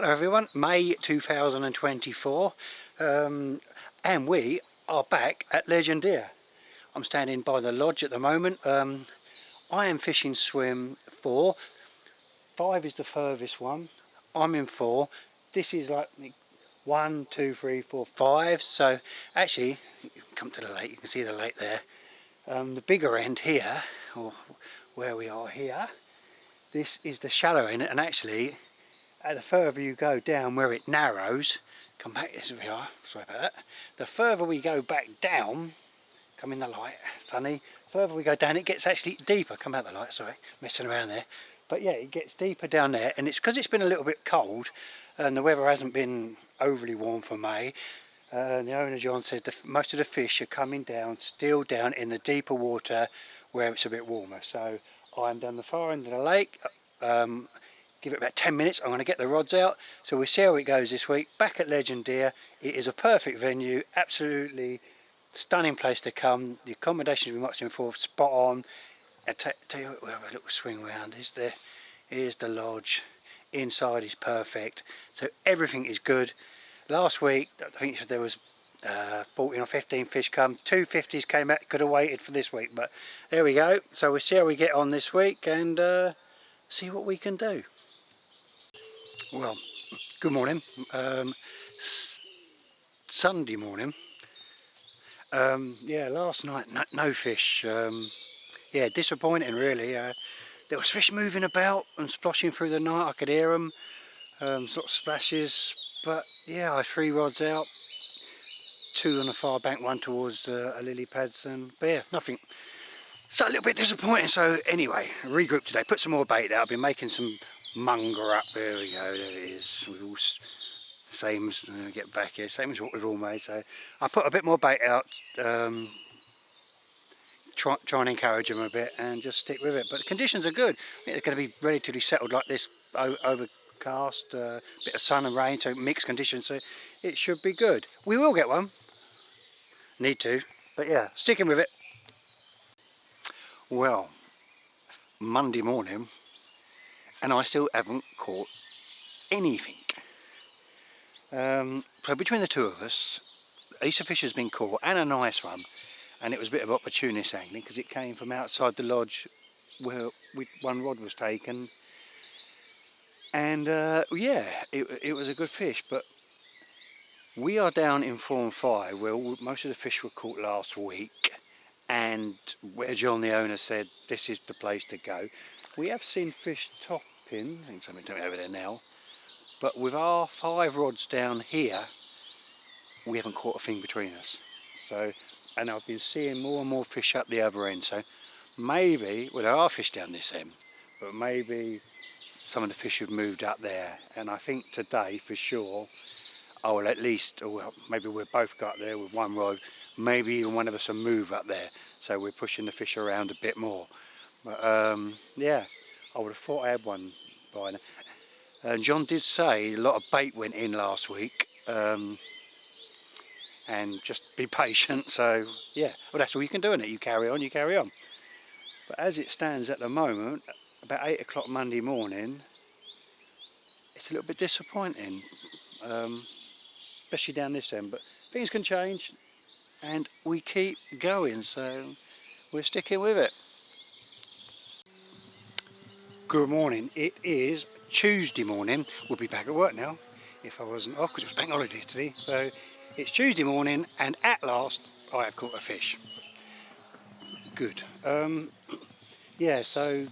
Hello everyone, May 2024 and we are back at Legendia. I'm standing by the lodge at the moment. I am fishing swim 4. 5 is the furthest one. I'm in 4. This is like 1, 2, 3, 4, 5. So actually, come to the lake, you can see the lake there. The bigger end here, or where we are here, this is the shallow end, and actually the further you go down where it narrows, come back, here we are, sorry about that, the further we go back down, come in the light, sunny, further we go down it gets actually deeper, come out the light, sorry, messing around there, but yeah, it gets deeper down there, and it's because it's been a little bit cold and the weather hasn't been overly warm for May. The owner John said most of the fish are coming down, still down in the deeper water where it's a bit warmer. So I'm down the far end of the lake. Give it about 10 minutes, I'm going to get the rods out, so we'll see how it goes this week. Back at Legendia, it is a perfect venue, absolutely stunning place to come. The accommodations we watched before, spot on. I tell you what, we'll have a little swing round. Here's the lodge, inside is perfect, so everything is good. Last week, I think there was 14 or 15 fish come, 2 50s came out, could have waited for this week, but there we go. So we'll see how we get on this week and see what we can do. Well, good morning. Sunday morning. Yeah, last night no fish. Yeah, disappointing really. There was fish moving about and splashing through the night. I could hear them, sort of splashes. But yeah, I 3 rods out, 2 on the far bank, 1 towards a lily pads, and but yeah, nothing. So a little bit disappointing. So anyway, regroup today. Put some more bait out. I've been making some munger up. There we go, there it is. We've all same as get back here, same as what we've all made. So I put a bit more bait out, try and encourage them a bit and just stick with it. But the conditions are good. I think they're going to be relatively settled like this, overcast, bit of sun and rain, so mixed conditions, so it should be good. We will get one, need to, but yeah, sticking with it. Well, Monday morning and I still haven't caught anything. So between the two of us, Easter fish has been caught, and a nice one, and it was a bit of opportunist angling because it came from outside the lodge where one rod was taken, and yeah, it was a good fish. But we are down in 4 and 5 where most of the fish were caught last week, and where John the owner said this is the place to go. We have seen fish topping, I think something over there now, but with our 5 rods down here, we haven't caught a thing between us. So, and I've been seeing more and more fish up the other end. So maybe, well, there are fish down this end, but maybe some of the fish have moved up there. And I think today, for sure, I will at least, or well, maybe we'll both go up there with 1 rod. Maybe even one of us will move up there. So we're pushing the fish around a bit more. But yeah, I would have thought I had one by now. And John did say a lot of bait went in last week, and just be patient. So yeah, well, that's all you can do in it. You carry on, you carry on. But as it stands at the moment, about 8 o'clock Monday morning, it's a little bit disappointing, especially down this end. But things can change, and we keep going. So we're sticking with it. Good morning. It is Tuesday morning. We'll be back at work now if I wasn't off, because it was bank holiday today. So it's Tuesday morning, and at last I have caught a fish. Good. Yeah, so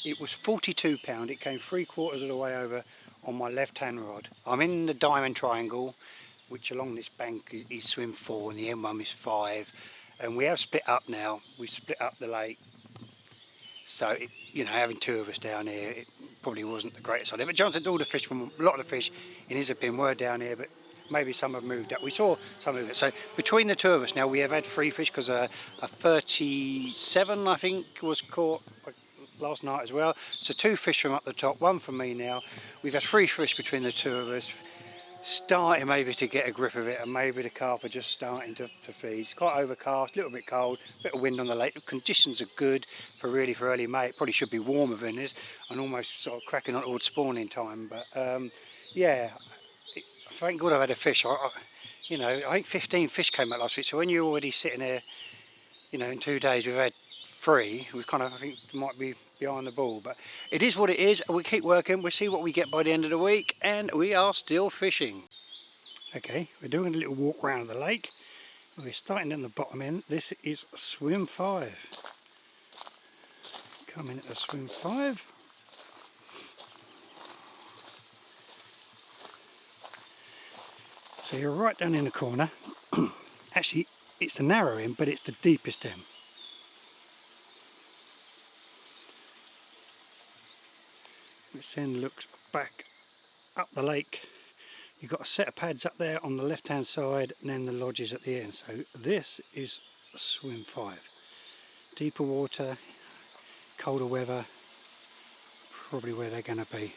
it was 42 pound. It came 3/4 of the way over on my left hand rod. I'm in the diamond triangle, which along this bank is swim 4 and the end one is 5, and we have split up now. We split up the lake, so it, you know, having 2 of us down here, it probably wasn't the greatest idea. But John said all the fish, a lot of the fish in his opinion, were down here, but maybe some have moved up. We saw some of it. So between the 2 of us now, we have had 3 fish, because a 37 I think was caught last night as well. So 2 fish from up the top, 1 from me now. We've had 3 fish between the 2 of us, starting maybe to get a grip of it, and maybe the carp are just starting to feed. It's quite overcast, a little bit cold, a bit of wind on the lake. The conditions are good for early May. It probably should be warmer than this, and almost sort of cracking on towards spawning time. But yeah, thank God I've had a fish. You know, I think 15 fish came out last week, so when you're already sitting there, you know, in 2 days we've had 3, we kind of, I think, might be behind the ball, but it is what it is. We keep working, we'll see what we get by the end of the week, and we are still fishing. Okay, we're doing a little walk around the lake. We're starting in the bottom end. This is swim 5. Coming at the swim 5. So you're right down in the corner. Actually, it's the narrow end, but it's the deepest end. Which then looks back up the lake. You've got a set of pads up there on the left hand side, and then the lodges at the end. So this is swim 5. Deeper water, colder weather, probably where they're going to be.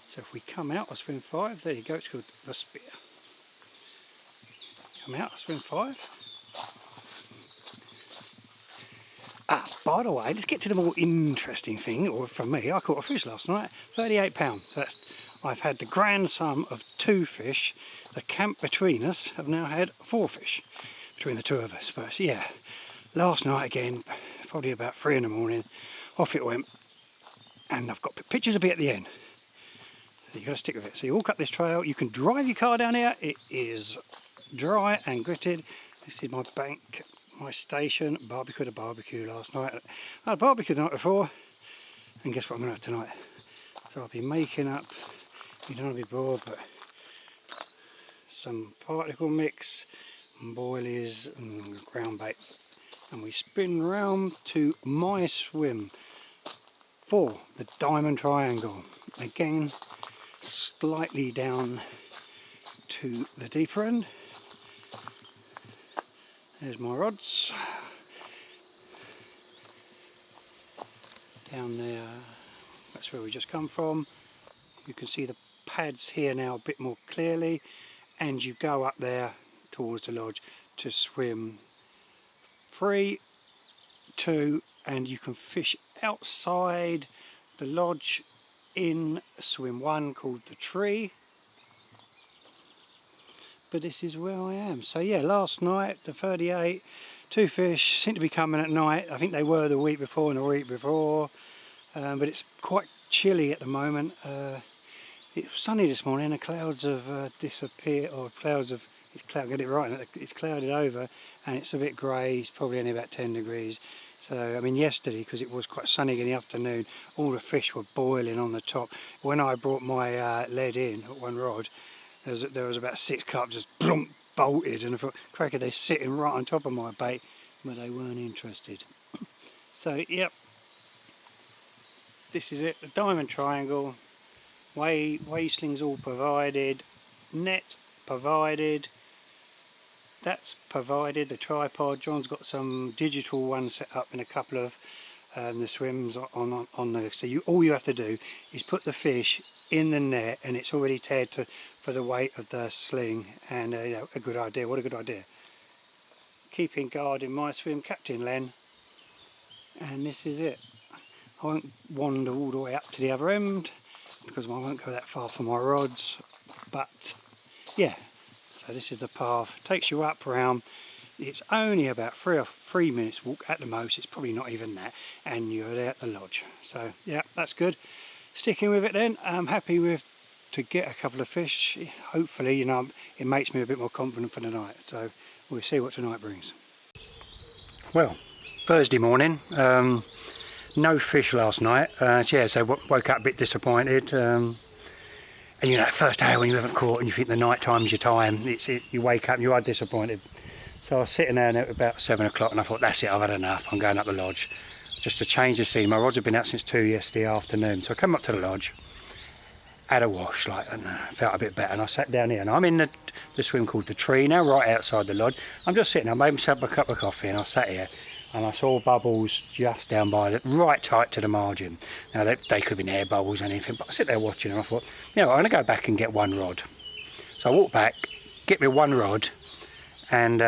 So if we come out of swim 5, there you go, it's called the spear. Come out of swim 5. By the way, let's get to the more interesting thing, or for me, I caught a fish last night, 38 pounds. So I've had the grand sum of 2 fish. The camp between us have now had 4 fish between the 2 of us. But yeah, last night again, probably about 3 in the morning, off it went. And I've got pictures of it at the end. So you've got to stick with it. So you walk up this trail, you can drive your car down here. It is dry and gritted. This is my bank, my station. Barbecued a barbecue last night. I had a barbecue the night before, and guess what I'm going to have tonight? So I'll be making up, you don't want to be bored, but some particle mix, and boilies and ground bait. And we spin round to my swim for the diamond triangle. Again, slightly down to the deeper end. There's my rods. Down there, that's where we just come from. You can see the pads here now a bit more clearly, and you go up there towards the lodge to swim 3, 2, and you can fish outside the lodge in swim 1 called the tree. But this is where I am. So yeah, last night the 38, 2 fish seem to be coming at night. I think they were the week before and the week before, but it's quite chilly at the moment. It was sunny this morning. The clouds have disappeared, or clouds of get it right. It's clouded over, and it's a bit grey. It's probably only about 10 degrees. So I mean, yesterday, because it was quite sunny in the afternoon, all the fish were boiling on the top. When I brought my lead in at 1 rod, there was about 6 carps just plump bolted, and I thought, cracker, they're sitting right on top of my bait, but they weren't interested. So yep, this is it, the diamond triangle. Way slings all provided, net provided, that's provided, the tripod. John's got some digital ones set up in a couple of the swims on there. So all you have to do is put the fish in the net, and it's already teared for the weight of the sling. And you know, a good idea. What a good idea. Keeping guard in my swim, Captain Len, and this is it. I won't wander all the way up to the other end because I won't go that far for my rods, but yeah, so this is the path. Takes you up round. It's only about 3 minutes walk at the most. It's probably not even that, and you're there at the lodge. So yeah, that's good. Sticking with it then. I'm happy with to get a couple of fish. Hopefully, you know, it makes me a bit more confident for the night. So we'll see what tonight brings. Well, Thursday morning. No fish last night. Yeah, so woke up a bit disappointed. And you know, first day when you haven't caught and you think the night time's your time, you wake up and you are disappointed. So I was sitting there at about 7 o'clock and I thought, that's it, I've had enough, I'm going up the lodge. Just to change the scene. My rods have been out since 2 yesterday afternoon. So I came up to the lodge, had a wash, and felt a bit better, and I sat down here. And I'm in the swim called the Tree now, right outside the lodge. I'm just sitting, I made myself a cup of coffee and I sat here. And I saw bubbles just down by right tight to the margin. Now they could be air bubbles or anything, but I sit there watching and I thought, you know, I'm going to go back and get 1 rod. So I walked back, get me 1 rod, and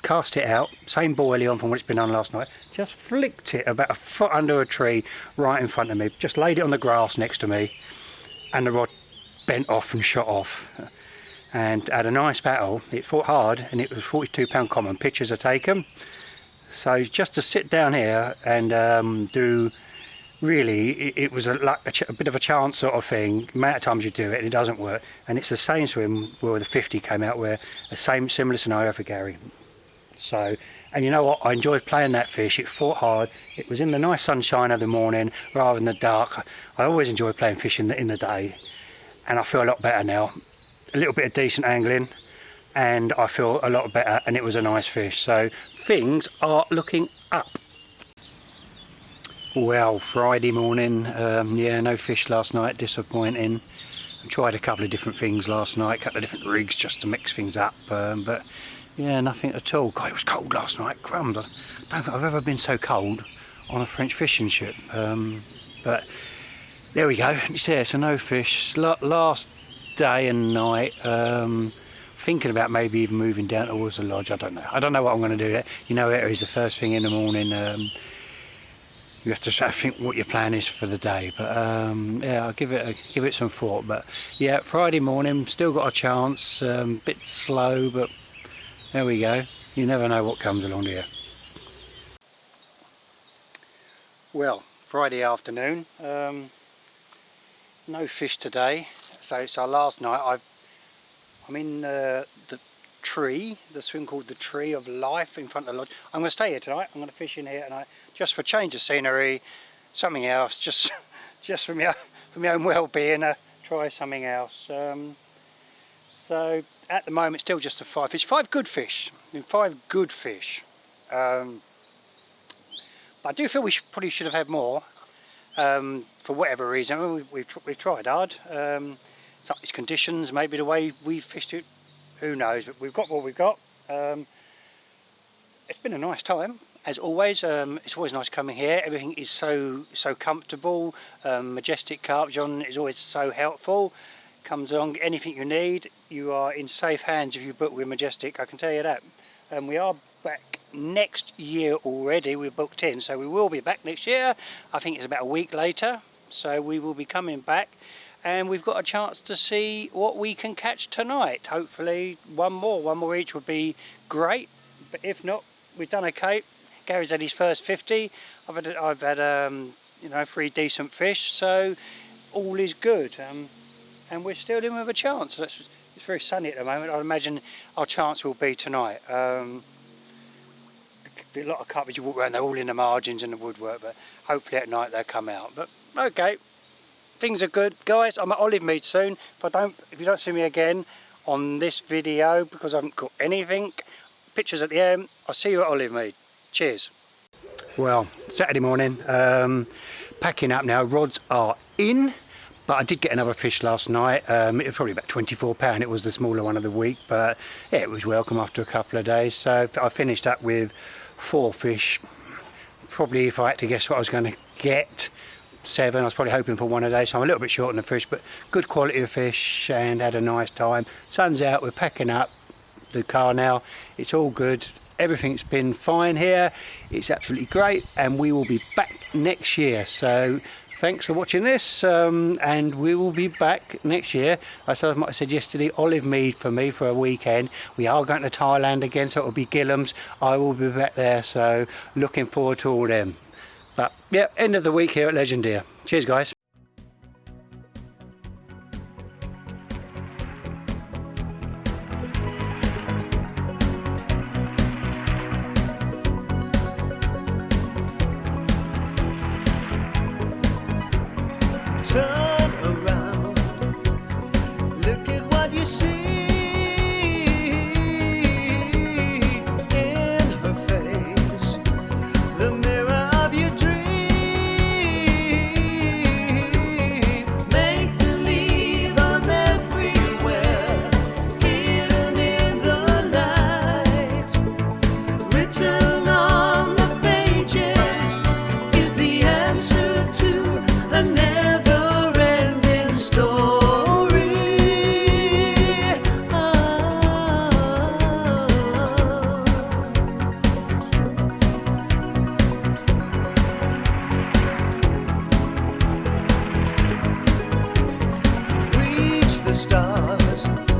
cast it out, same boilie on from what it's been on last night. Just flicked it about 1 foot under a tree right in front of me. Just laid it on the grass next to me, and the rod bent off and shot off, and had a nice battle. It fought hard, and it was 42 pound common. Pictures are taken. So just to sit down here and do, really, it was a bit of a chance sort of thing. The amount of times you do it and it doesn't work, and it's the same swim where the 50 came out, where the similar scenario for Gary. So, and you know what, I enjoyed playing that fish. It fought hard. It was in the nice sunshine of the morning rather than the dark. I always enjoy playing fish in the day, and I feel a lot better now. A little bit of decent angling, and I feel a lot better, and it was a nice fish. So things are looking up. Well, Friday morning, yeah, no fish last night, disappointing. I tried a couple of different things last night, a couple of different rigs just to mix things up, but yeah, nothing at all. God, it was cold last night, crumbs. I don't think I've ever been so cold on a French fishing ship. But there we go, it's there, so no fish. Last day and night, thinking about maybe even moving down towards the lodge. I don't know what I'm going to do there. You know, it is the first thing in the morning. You have to think what your plan is for the day, but yeah, I'll give it some thought. But yeah, Friday morning, still got a chance. Bit slow, but there we go. You never know what comes along here. Well, Friday afternoon, no fish today. So last night I'm in the tree, the swim called the Tree of Life in front of the lodge. I'm going to stay here tonight. I'm going to fish in here tonight, just for change of scenery, something else, just for my own well-being. Try something else. So at the moment, still just a 5 fish. 5 good fish. I mean, 5 good fish. But I do feel we probably should have had more. For whatever reason, I mean, we've tried hard. It's conditions, maybe the way we fished it. Who knows, but we've got what we've got. It's been a nice time, as always. It's always nice coming here. Everything is so comfortable. Majestic Carp John is always so helpful. Comes along, anything you need, you are in safe hands if you book with Majestic, I can tell you that. We are back next year already. We're booked in, so we will be back next year. I think it's about a week later, so we will be coming back. And we've got a chance to see what we can catch tonight. Hopefully one more each would be great. But if not, we've done okay. Gary's had his first 50. I've had you know, 3 decent fish, so all is good. And we're still in with a chance. It's very sunny at the moment. I imagine our chance will be tonight. A lot of carpets you walk around, they're all in the margins and the woodwork, but hopefully at night they'll come out. But okay. Things are good, guys. I'm at Olive Mead soon. If you don't see me again on this video because I haven't caught anything, pictures at the end. I'll see you at Olive Mead. Cheers. Well, Saturday morning, packing up now. Rods are in, but I did get another fish last night. It was probably about 24 pound. It was the smaller one of the week, but yeah, it was welcome after a couple of days. So I finished up with 4 fish. Probably, if I had to guess what I was going to get, 7. I was probably hoping for 1 a day, so I'm a little bit short on the fish, but good quality of fish and had a nice time. Sun's out, we're packing up the car now. It's all good. Everything's been fine here. It's absolutely great, and we will be back next year. So thanks for watching this, and we will be back next year. As I said yesterday, Olive Mead for me for a weekend. We are going to Thailand again, so it'll be Gillam's. I will be back there, so looking forward to all them. But yeah, end of the week here at Legendia. Cheers, guys. Turn around, look at what you see. In her face, the mirror of your dreams. the stars.